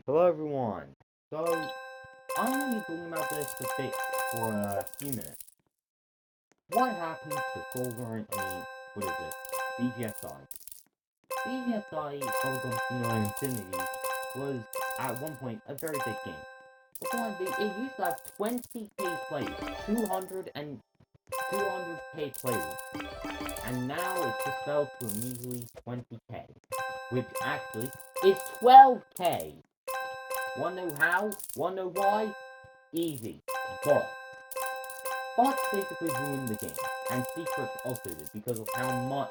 Hello everyone. So I'm gonna be talking about this for a few minutes. What happened to Solver and what is it? BGSI. BGSI Bubblegum Simulator Infinity was at one point a very big game. Before it used to have 20k players, 200k players, and now it just fell to a measly 20k, which actually is 12k. Wanna know how? Wanna know why? Easy. Bots. Bots basically ruined the game, and secrets also did because of how much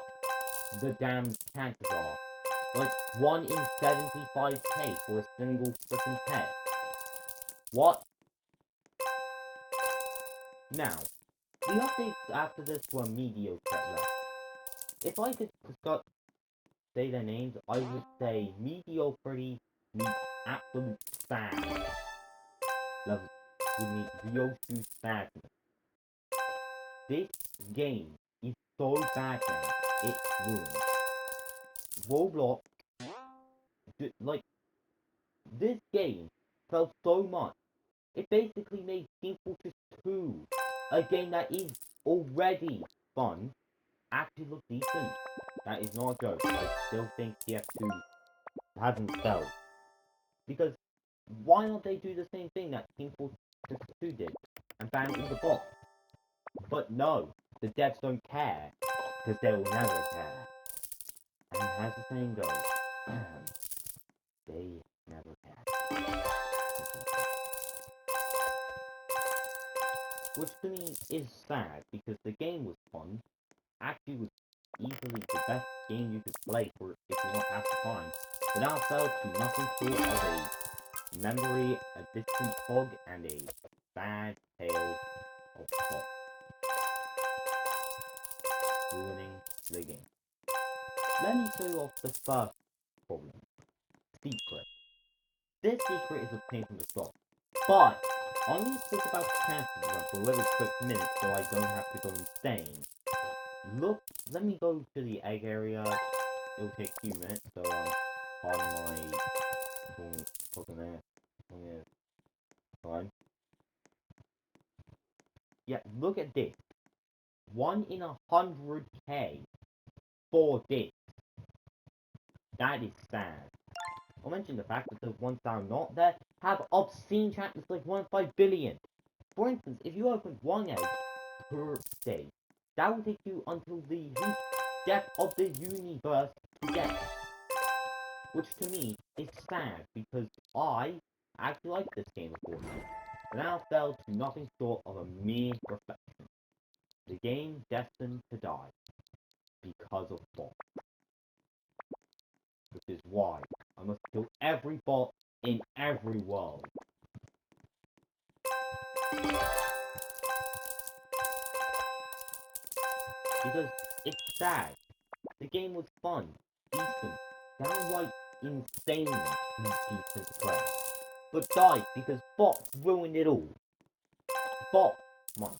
the damn chances are. Like 1 in 75k for a single freaking pet. What? Now, the updates after this were mediocre at best. If I could say their names, I would say mediocrity meets absolute sad. Love would meet Ryosu sadness. This game is so bad now, it's ruined. Roblox, like, this game felt so much. It basically made Team Fortress 2, a game that is already fun, actually look decent. That is not a joke. I still think TF2 hasn't failed. Because why don't they do the same thing that Team Fortress 2 did and ban all the bots? But no, the devs don't care, because they will never care. And as the saying goes, they never care. Which to me is sad, because the game was fun, actually was easily the best game you could play for if you want half the time, but now fell to nothing short of a memory, a distant fog, and a sad tale of plot. Ruining the game. Let me show you off the first problem. Secret. This secret is obtained from the start. But I'm going to talk about chances for a little quick minute so I don't have to go insane. Look, let me go to the egg area. It'll take a few minutes, so pardon my talking there. Fine. Yeah, look at this. 1 in 100k for this. That is sad. I'll mention the fact that the ones that are not there have obscene chances like 1 in 5 billion. For instance, if you opened 1 egg per day, that will take you until the depth of the universe to get. Which to me is sad because I actually like this game of Fortnite, but now fell to nothing short of a mere reflection. The game destined to die because of bots. Which is why I must kill every bot in every world. Because it's sad. The game was fun, decent, downright insanely decent to play. But died because bots ruined it all. Bots, man.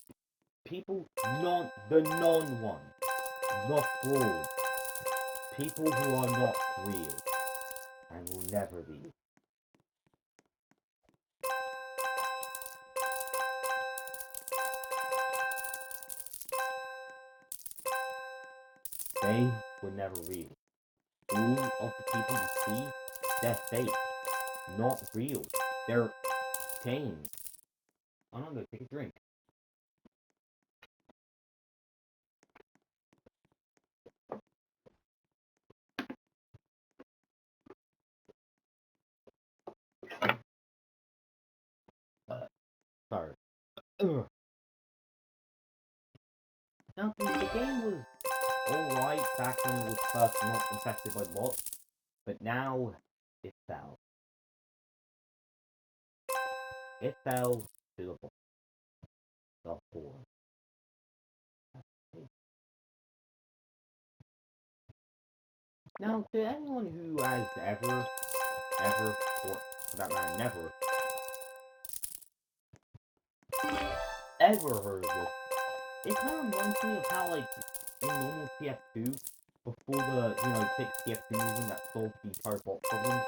People, the non-ones. Not fraud. People who are not real. And will never be. They were never real. All of the people you see, they're fake. Not real. They're changed. I'm gonna take a drink. Sorry. Ugh. Now, the game was alright back when it was first not infested by bots, but now it fell. It fell to the bottom. The floor. Now, to anyone who has ever, or for that matter, never, ever heard of this, it kind of reminds me of how, like, in normal TF2, before the, fixed TF2 movement that solved the entire bot problem,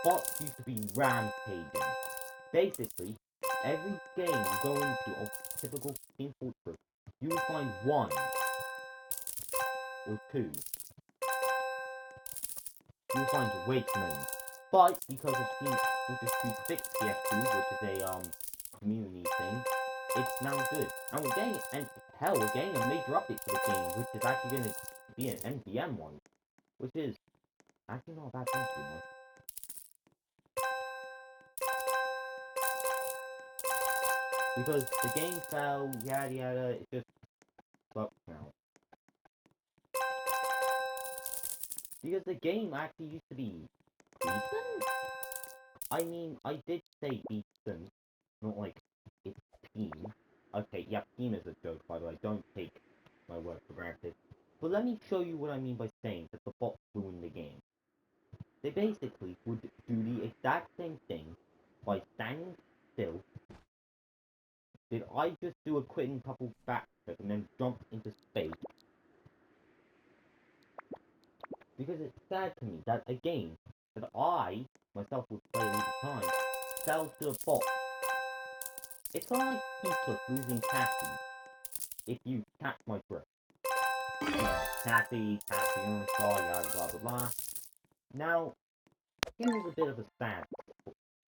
bots used to be rampaging. Basically, every game you go into of typical Team Fortress, you will find one or two. You'll find Wakeman. But because of Team Fortress 2 fixed TF2, which is a community thing, it's now good. And we're getting we're getting a major update for the game, which is actually gonna be an NVM one. Which is actually not a bad thing too much. Because the game fell, yada yada, it just sucks now. Because the game actually used to be decent? I mean, I did say decent, not like it's team. Okay, yeah, team is a joke, by the way, don't take my word for granted. But let me show you what I mean by saying that the bots ruined the game. They basically would do the exact same thing by standing still. Did I just do a quick and couple backflip and then jump into space? Because it's sad to me that a game that I myself would play all the time sells to a bot. It's kind of like Peaceless losing Cassie, if you catch my drift. You know, Cassie, yada blah blah blah. Now, here's a bit of a sad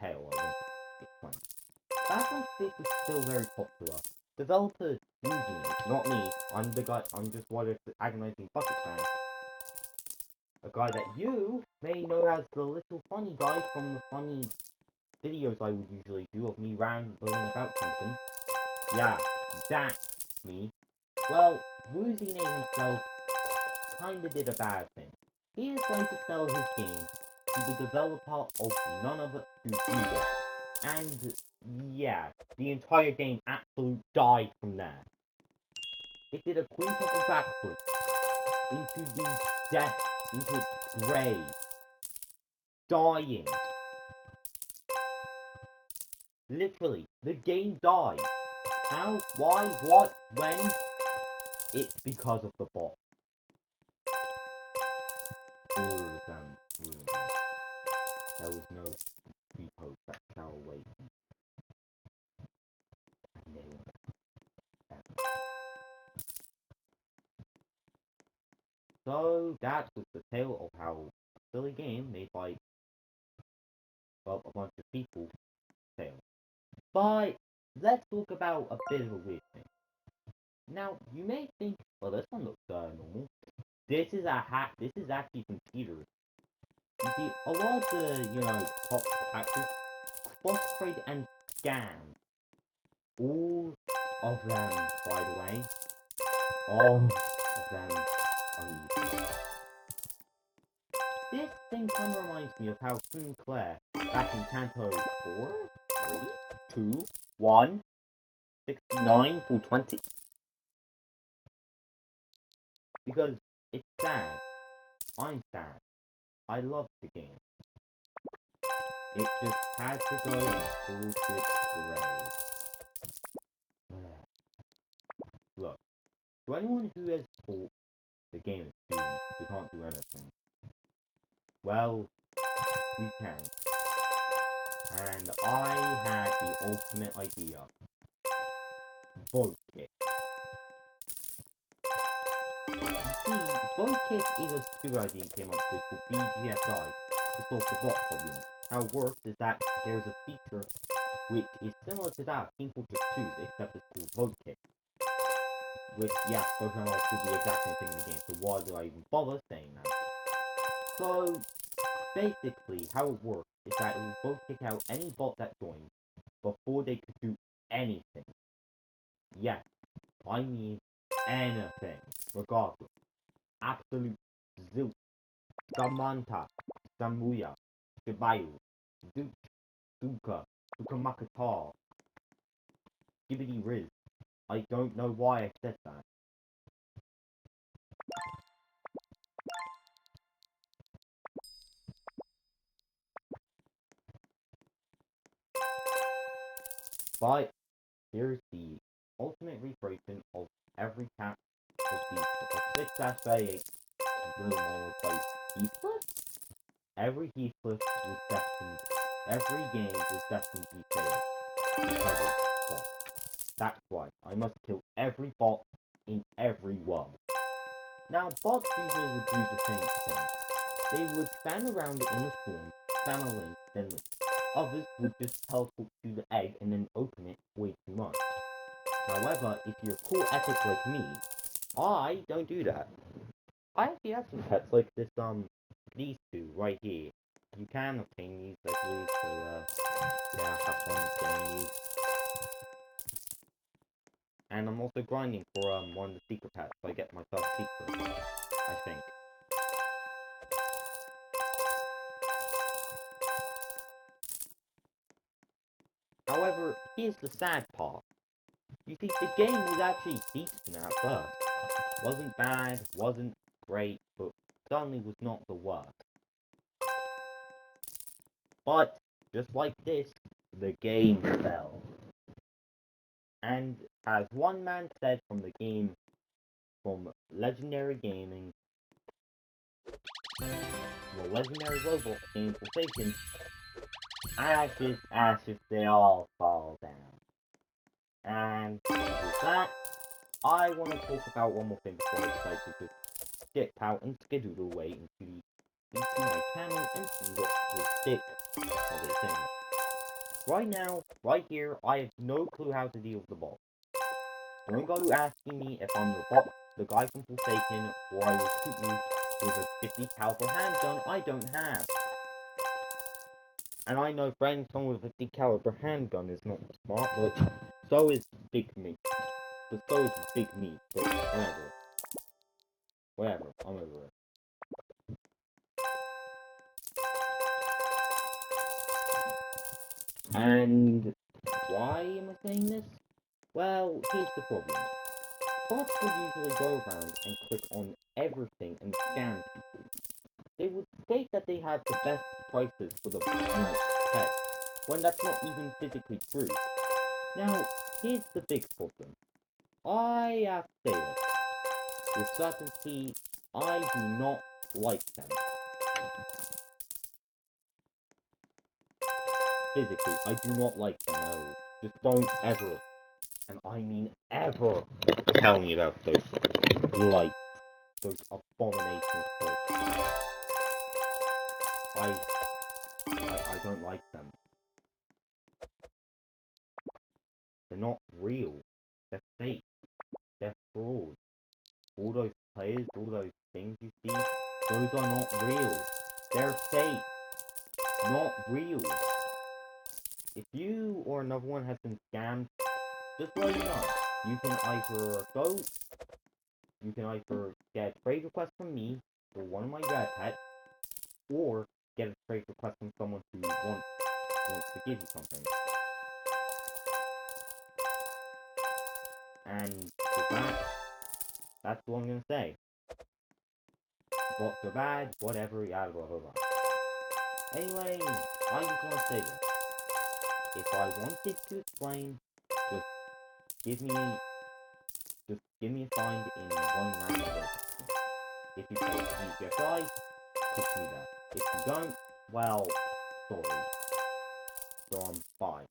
tale I want to explain. Back when Stick was still very popular, developers using it, not me, I'm just one of the agonizing bucket fans. A guy that you may know as the little funny guy from the funny videos I would usually do of me rambling about something. Yeah, that's me. Well, Woozy Nate himself kinda did a bad thing. He is going to sell his game to the developer of none other than Google. And yeah, the entire game absolutely died from there. It did a quintuple backflip into the death, into its grave, dying. Literally, the game died. How? Why? What? When? It's because of the bot. All of them ruined it. There was no repo that fell away. And they were ever. So that was the tale of how a silly game made by, well, a bunch of people failed. But let's talk about a bit of a weird thing. Now, you may think, well, this one looks normal. This is a hack. This is actually computers. You see, a lot of the, top hackers crossfade and scam. All of them, by the way, all of them are evil. This thing kind of reminds me of how Sinclair, back in Canto 4, 3, 2, 1, 69 full 20. Because it's sad. I'm sad. I love the game. It just had to go and fall to its grave. Look, to anyone who has thought the game is doomed, we can't do anything, well, we can. And I had the ultimate idea. Vote Kick. You see, Vote Kick is a stupid idea came up with called BGSI to solve the bot problem. How it works is that there's a feature which is similar to that of Team Fortress 2, except it's called Vote Kick. Which, yeah, both of them are the exact same thing in the game, so why do I even bother saying that? So, basically, how it works is that it will both kick out any bot that joins before they could do anything. Yes, I mean anything, regardless. Absolute Zilch, Samantha, Samuya, Shibayu, Duke, Duka, Dukamakatar, Skibidi Riz. I don't know why I said that. But here's the ultimate recreation of every cat of the 6-38 little more by Peaceless? every Heathcliff was destined, every game was destined to be failed because of bots. That's why I must kill every bot in every world. Now, bots usually would do the same thing. They would stand around in a storm, spam a link, then leave. Others would just teleport to the egg and then open it way too much. However, if you're cool epic like me, I don't do that. I actually have some pets like this, these two right here. You can obtain these, I believe, so, yeah, have fun getting these. And I'm also grinding for, one of the secret pets, so I get myself secret, I think. However, here's the sad part. You see, the game was actually decent at first. Wasn't bad, wasn't great, but certainly was not the worst. But, just like this, the game fell. And as one man said from the game, from Legendary Gaming, the Legendary Robot game Forsaken, ashes, ashes, they all fall down. And with that, I want to talk about one more thing before I decide to just skip out and skedaddle away into my channel and see what will stick, as they say. Right now, right here, I have no clue how to deal with the bot. Don't go asking me if I'm the bot, the guy from Forsaken, or I will shoot you with a 50 caliber handgun I don't have. And I know friends someone with a 50 caliber handgun is not smart, but so is Big Me. But so is Big Me, but whatever. Whatever, I'm over it. And why am I saying this? Well, here's the problem. Bots would usually go around and click on everything and scam people. They would state that they have the best prices for the pets, when that's not even physically true. Now, here's the big problem. I have to say this. With certainty, I do not like them. Physically, I do not like them at all. Just don't ever, and I mean ever, tell me about those lights, those abominations. I don't like them. They're not real. They're fake. They're fraud. All those players, all those things you see, those are not real. They're fake. Not real. If you or another one has been scammed, just let you know. You can either go, you can either get a trade request from me for one of my red pets, or get a trade request from someone who wants to give you something. And with that, that's what I'm gonna say. Bots are bad, whatever, yada blah blah blah. Anyway, I just want to say this. If I wanted to explain, just give me a find in one random location. If you play BGSI, click me there. If you don't, well, sorry. So bye.